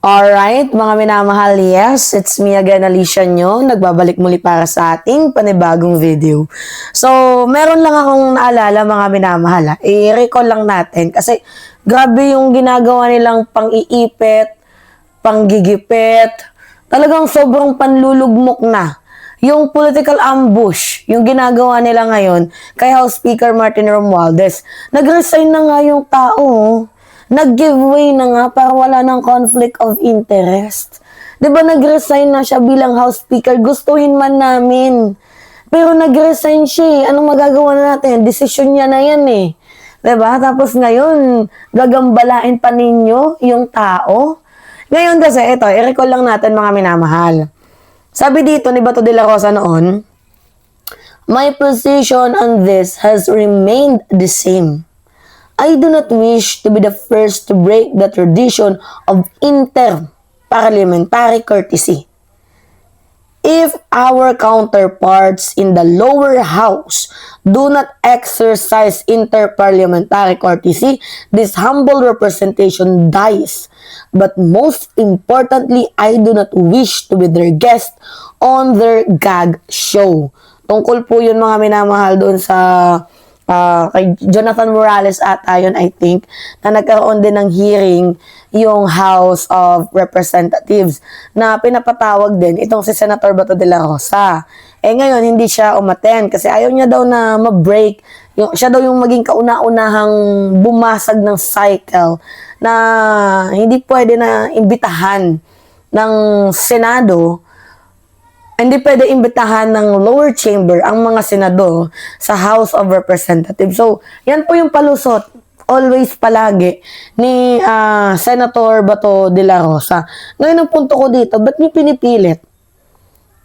Alright, mga minamahal, yes, it's me again, Alicia nyo. Nagbabalik muli para sa ating panibagong video. So, meron lang akong naalala, mga minamahal. I-recall lang natin kasi grabe yung ginagawa nilang pang-iipit, panggigipit. Talagang sobrang panlulugmok na. Yung political ambush, yung ginagawa nila ngayon kay House Speaker Martin Romualdez. Nag-resign na nga yung tao. Nag-giveaway na nga para wala ng conflict of interest. Diba nag-resign na siya bilang House Speaker? Gustuhin man namin. Pero nag-resign siya eh. Anong magagawa natin? Desisyon niya na yan eh. Diba? Tapos ngayon, gagambalain pa ninyo yung tao. Ngayon kasi, ito, i-recall lang natin mga minamahal. Sabi dito ni Bato de la Rosa noon, "My position on this has remained the same. I do not wish to be the first to break the tradition of inter-parliamentary courtesy. If our counterparts in the lower house do not exercise inter-parliamentary courtesy, this humble representation dies. But most importantly, I do not wish to be their guest on their gag show." Tungkol po yun mga minamahal doon sa kay Jonathan Morales ata yun, I think, na nagkaroon din ng hearing yung House of Representatives na pinapatawag din itong si Senator Bato de la Rosa. Eh ngayon, hindi siya umattend kasi ayaw niya daw na ma-break. Siya daw yung maging kauna-unahang bumasag ng cycle na hindi pwede na imbitahan ng Senado. Hindi pwede imbitahan ng lower chamber ang mga senador sa House of Representatives. So, yan po yung palusot, always palagi, ni Senator Bato de la Rosa. Ngayon ang punto ko dito, ba't niyo pinipilit?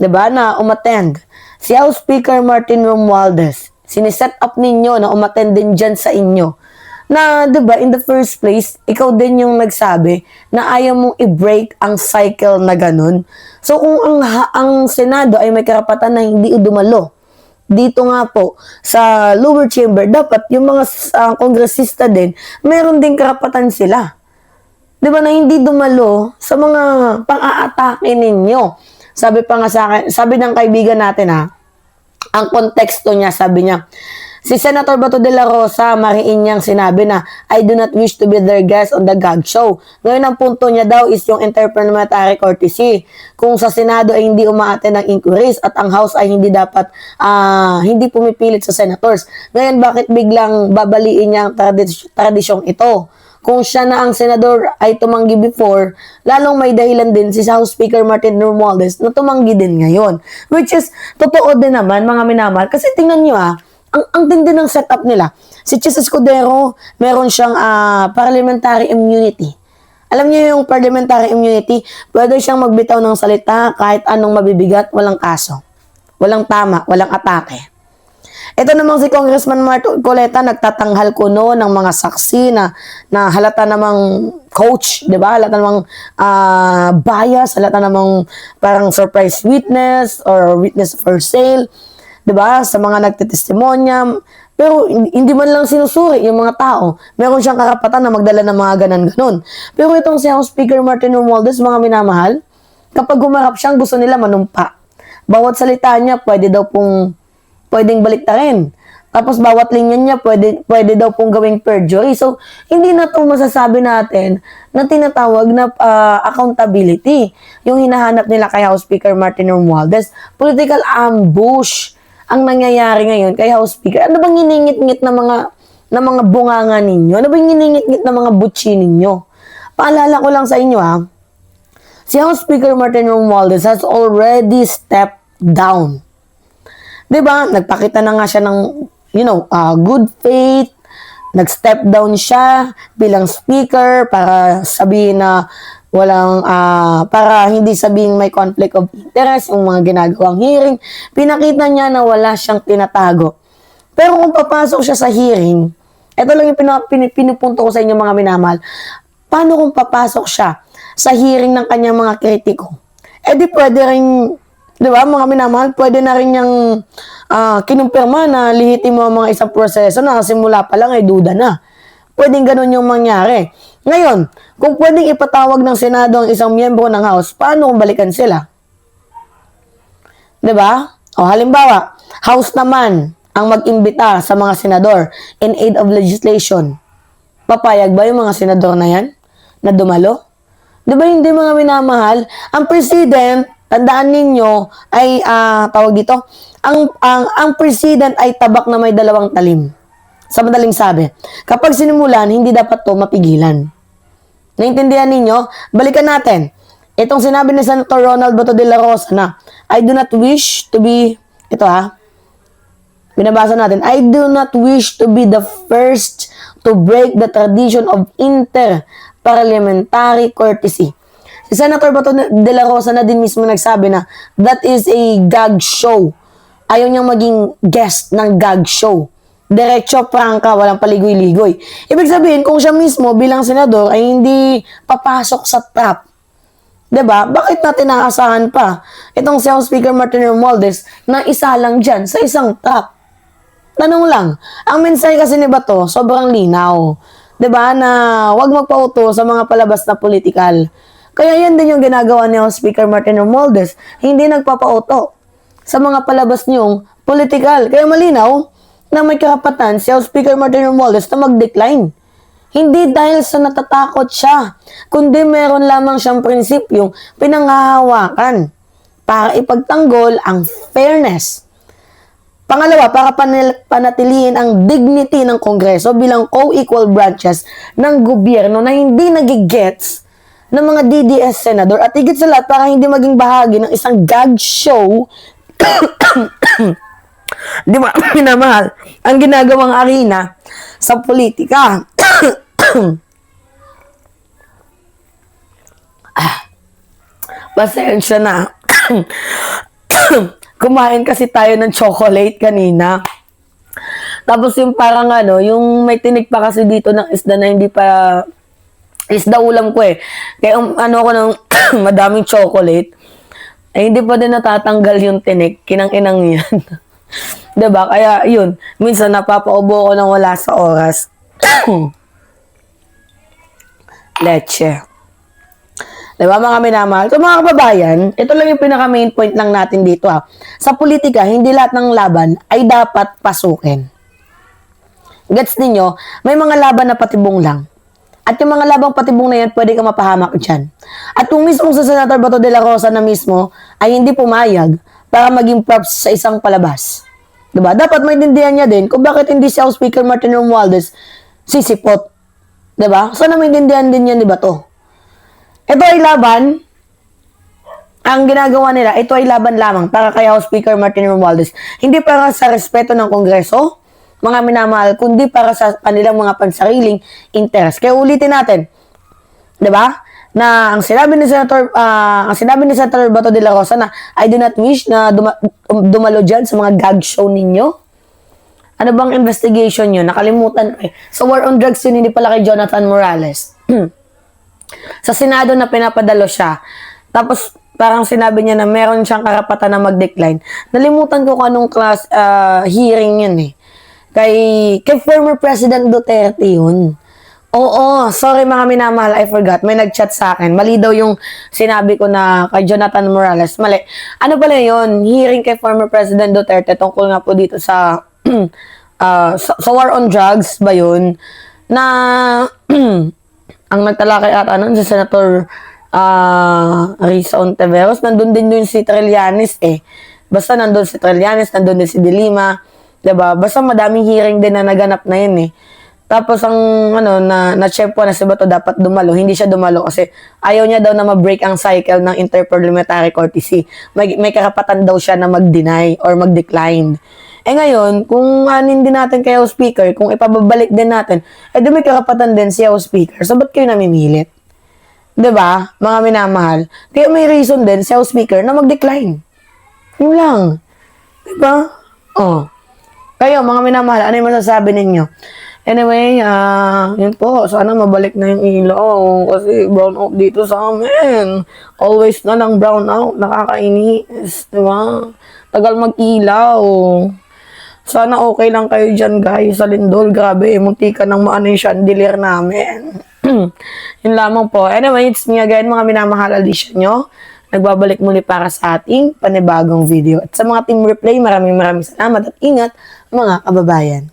Diba, na umattend? Si House Speaker Martin Romualdez, siniset up ninyo na umattend din dyan sa inyo. Na, diba, in the first place, ikaw din yung nagsabi na ayaw mong i-break ang cycle na ganun. So, kung ang Senado ay may karapatan na hindi dumalo, dito nga po, sa lower chamber, dapat yung mga kongresista din, meron din karapatan sila. Diba, na hindi dumalo sa mga pang-aatake ninyo. Sabi pa nga sa akin, sabi ng kaibigan natin ang konteksto niya, sabi niya, si Senator Bato de la Rosa, mariin niyang sinabi na, "I do not wish to be their guest on the gag show." Ngayon, ang punto niya daw is yung inter-parliamentary courtesy. Kung sa Senado ay hindi umaattend ng inquiries at ang House ay hindi dapat, hindi pumipilit sa senators. Ngayon, bakit biglang babaliin niya ang tradisyong ito? Kung siya na ang senador ay tumanggi before, lalong may dahilan din si House Speaker Martin Romualdez na tumanggi din ngayon. Which is, totoo din naman, mga minamahal. Kasi tingnan niyo ang tindi ng setup nila. Si Chis Escudero, meron siyang parliamentary immunity. Alam niyo yung parliamentary immunity, pwede siyang magbitaw ng salita kahit anong mabibigat, walang kaso. Walang tama, walang atake. Ito namang si Congressman Martin Coleta, nagtatanghal kuno ng mga saksi na halata namang coach, di ba? Halata namang bias, halata namang parang surprise witness or witness for sale. Diba? Sa mga nagtitestimonya. Pero hindi man lang sinusuri yung mga tao. Meron siyang karapatan na magdala ng mga ganon-ganon. Pero itong si House Speaker Martin Romualdez, mga minamahal, kapag gumarap siyang gusto nila manumpa. Bawat salita niya, pwedeng baliktarin. Tapos bawat linya niya, pwede daw pong gawing perjury. So, hindi na itong masasabi natin na tinatawag na accountability. Yung hinahanap nila kay House Speaker Martin Romualdez. Political ambush ang nangyayari ngayon kay House Speaker. Ano bang hiningit-ngit na mga bunganga ninyo? Ano bang hiningit-ngit na mga butchi ninyo? Paalala ko lang sa inyo si House Speaker Martin Romualdez has already stepped down. Diba? Nagpakita na nga siya ng, good faith. Nag-step down siya bilang speaker para sabihin na para hindi sabihin may conflict of interest yung mga ginagawang hearing. Pinakita niya na wala siyang tinatago. Pero kung papasok siya sa hearing, ito lang yung pinupunto ko sa inyo mga minamahal. Paano kung papasok siya sa hearing ng kanyang mga kritiko? Di pwede rin, di ba mga minamahal, pwede na rin niyang kinumpirma na lihitin mo ang mga isang proseso na simula pa lang ay duda na. Pwedeng ganun yung mangyari. Ngayon, kung pwedeng ipatawag ng Senado ang isang miyembro ng House, paano kung balikan sila? 'Di ba? O halimbawa, House naman ang mag-imbita sa mga senador in aid of legislation. Papayag ba yung mga senador na yan na dumalo? 'Di ba hindi mga minamahal? Ang president, tandaan ninyo, ay tawag dito, ang president ay tabak na may dalawang talim. Sa madaling sabi, kapag sinimulan, hindi dapat to mapigilan. Naintindihan ninyo? Balikan natin. Itong sinabi ni Senator Ronald Bato de la Rosa na, I do not wish to be, ito binabasa natin, I do not wish to be the first to break the tradition of inter-parliamentary courtesy. Si Senator Bato de la Rosa na din mismo nagsabi na, that is a gag show. Ayaw niyang maging guest ng gag show. Diretso, prangka, walang paligoy-ligoy. Ibig sabihin, kung siya mismo bilang senador ay hindi papasok sa trap, 'di ba? Bakit natin naasahan pa itong si House Speaker Martin Romualdez na isa lang diyan sa isang trap? Tanong lang. Ang mensahe kasi ni Bato, sobrang linaw. 'Di ba? Na wag magpauto sa mga palabas na politikal. Kaya yan din yung ginagawa ni House Speaker Martin Romualdez. Hindi nagpapauto sa mga palabas niyong politikal. Kaya malinaw na may karapatan si House Speaker Martin Romualdez na mag-decline. Hindi dahil sa natatakot siya, kundi meron lamang siyang prinsipyong pinanghahawakan para ipagtanggol ang fairness. Pangalawa, para panatilihin ang dignity ng Kongreso bilang co-equal branches ng gobyerno na hindi nagigets ng mga DDS senador at higit sa lahat para hindi maging bahagi ng isang gag show di ba, minamahal, ang ginagawang arena sa politika. Pasensya na. Kumain kasi tayo ng chocolate kanina. Tapos yung parang yung may tinik pa kasi dito ng isda na hindi pa isda ulam ko eh. Kaya ko ng madaming chocolate. Eh hindi pa din natatanggal yung tinik. Kinang-inang yan. 'Di ba? Kaya yun, minsan napapaubo ko nang wala sa oras. Leche. 'Di ba mga minamahal? So mga kababayan, ito lang yung pinaka main point lang natin dito Sa politika, hindi lahat ng laban ay dapat pasukin. Gets ninyo? May mga laban na patibong lang. At yung mga labang patibong na yan, pwede ka mapahamak dyan. At kung mismo sa Senator Bato de la Rosa na mismo ay hindi pumayag para maging props sa isang palabas. Diba? Dapat maintindihan niya din kung bakit hindi si House Speaker Martin Romualdez sisipot. Diba? Sana maintindihan din yan ni Bato. Ito ay laban. Ang ginagawa nila, ito ay laban lamang para kay House Speaker Martin Romualdez. Hindi para sa respeto ng Kongreso, mga minamahal, kundi para sa kanilang mga pansariling interes. Kaya ulitin natin. Diba? Na ang sinabi ni Senator Bato de la Rosa na I do not wish na dumalo dyan sa mga gag show ninyo. Ano bang investigation yun? Nakalimutan ko Sa war on drugs yun, hindi pala kay Jonathan Morales. Sa Senado na pinapadalo siya. Tapos parang sinabi niya na meron siyang karapatan na mag-decline. Nalimutan ko kung anong class hearing yun Kay former President Duterte yun. Oo, sorry mga minamahal, I forgot. May nag-chat sa akin. Mali daw yung sinabi ko na kay Jonathan Morales. Mali. Ano pala yun? Hearing kay former President Duterte tungkol nga po dito sa sa war on drugs ba yun? Na ang nagtalakay ata nun si Senator Risa Ontiveros. Nandun din yun si Trillanes Basta nandun si Trillanes, nandun din si De Lima. Diba? Basta madaming hearing din na naganap na yun Tapos ang na-check po na si Bato dapat dumalo. Hindi siya dumalo kasi ayaw niya daw na ma-break ang cycle ng interparliamentary courtesy. May karapatan daw siya na mag-deny or mag-decline. Ngayon, kung anin din natin kay House Speaker, kung ipababalik din natin, may karapatan din si House Speaker. So, ba't kayo namimilit? 'Di ba? Mga minamahal. Kaya may reason din si House Speaker na mag-decline. Yun lang. 'Di ba? Kayo, mga minamahal, ano yung masasabi ninyo? Anyway, yun po. Sana mabalik na yung ilaw. Kasi brown out dito sa amin. Always na lang brown out. Nakakainis. Diba? Tagal mag-ilaw. Sana okay lang kayo dyan, guys. Sa Lindol, grabe. Munti ka nang maano yung chandelier namin. Yun lamang po. Anyway, it's me again, mga minamahal addition nyo. Nagbabalik muli para sa ating panibagong video. At sa mga team replay, maraming salamat at ingat mga kababayan.